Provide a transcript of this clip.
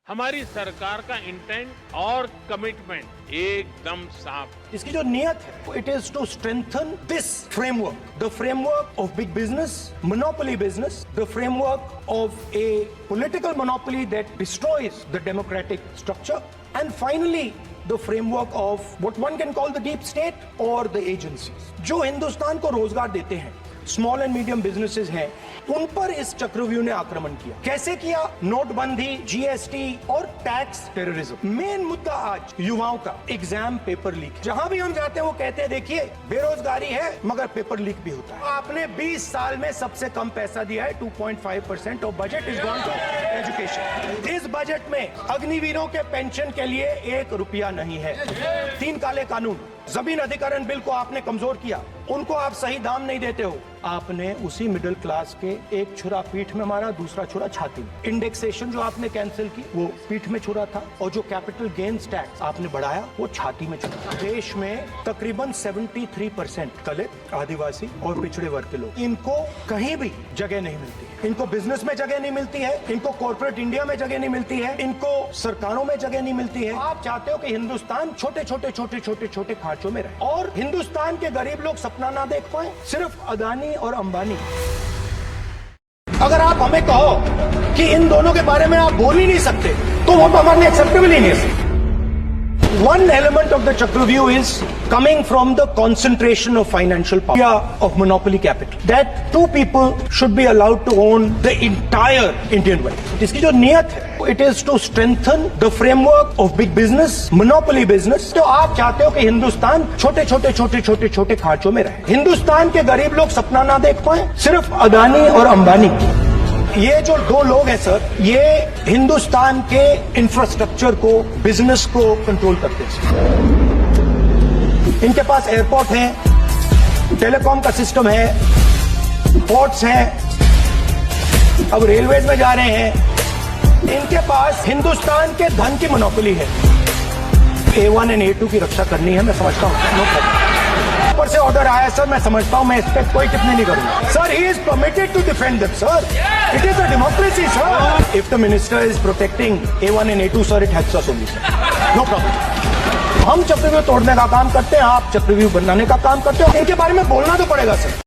हमारी सरकार का इंटेंट और कमिटमेंट एकदम साफ। इसकी जो नियत है it is to strengthen this framework, the framework of big business, monopoly business, the framework of a political monopoly that destroys the democratic structure, and finally the framework of what one can call the deep state or the agencies जो हिंदुस्तान को रोजगार देते हैं, small and medium businesses हैं, उन पर इस चक्रव्यूह ने आक्रमण किया। कैसे किया? नोटबंदी, जीएसटी और टैक्स टेररिज्म। मेन मुद्दा आज युवाओं का एग्जाम पेपर लीक। जहां भी हम जाते हैं वो कहते हैं देखिए बेरोजगारी है मगर पेपर लीक भी होता है। आपने 20 साल में सबसे कम पैसा दिया है, 2.5% of budget is gone to education. इस बजट में अग्निवीरों के पेंशन के लिए 1 रुपया नहीं है। 3 काले कानून, जमीन अधिग्रहण बिल को आपने कमजोर किया, उनको आप सही दाम नहीं देते हो। आपने उसी मिडिल क्लास के एक छुरा पीठ में मारा, दूसरा छुरा छाती में। इंडेक्सेशन जो आपने कैंसिल की वो पीठ में छुरा था, और जो कैपिटल गेन्स टैक्स आपने बढ़ाया वो छाती में छुरा। देश में तकरीबन 73% दलित, आदिवासी और पिछड़े वर्ग के लोग, इनको कहीं भी जगह नहीं मिलती है। इनको बिजनेस में जगह नहीं मिलती है, इनको कॉर्पोरेट इंडिया में जगह नहीं मिलती है, इनको सरकारों में जगह नहीं मिलती है। आप चाहते हो कि हिंदुस्तान छोटे छोटे खांचों में रहे और हिंदुस्तान के गरीब लोग सपना ना देख पाए, सिर्फ अदानी और अंबानी। अगर आप हमें कहो कि इन दोनों के बारे में आप बोल ही नहीं सकते तो वो तो हमारे लिए एक्सेप्टेबल ही नहीं है। One element of the Chakravyuh is coming from the concentration of financial power of monopoly capital. That 2 people should be allowed to own the entire Indian wealth. इसकी जो नियत है it is to strengthen the framework of big business, monopoly business. तो आप चाहते हो कि हिंदुस्तान छोटे खांचों में रहे, हिंदुस्तान के गरीब लोग सपना ना देख पाए, सिर्फ अदानी और अंबानी। ये जो 2 लोग हैं सर, ये हिंदुस्तान के इंफ्रास्ट्रक्चर को, बिजनेस को कंट्रोल करते हैं। इनके पास एयरपोर्ट है, टेलीकॉम का सिस्टम है, पोर्ट्स हैं, अब रेलवेज में जा रहे हैं। इनके पास हिंदुस्तान के धन की मोनोपोली है। A1 और A2 की रक्षा करनी है, मैं समझता हूँ। ऊपर से ऑर्डर आया सर, मैं समझता हूं, मैं इस पर कोई टिप्पणी नहीं करूंगा। Sir, he is permitted to defend that sir, it is a democracy sir. If the minister is protecting A1 and A2 sir, it helps us only sir, no problem. हम चक्रव्यूह तोड़ने का काम करते हैं, आप चक्रव्यूह बनाने का काम करते हो, इनके बारे में बोलना तो पड़ेगा सर।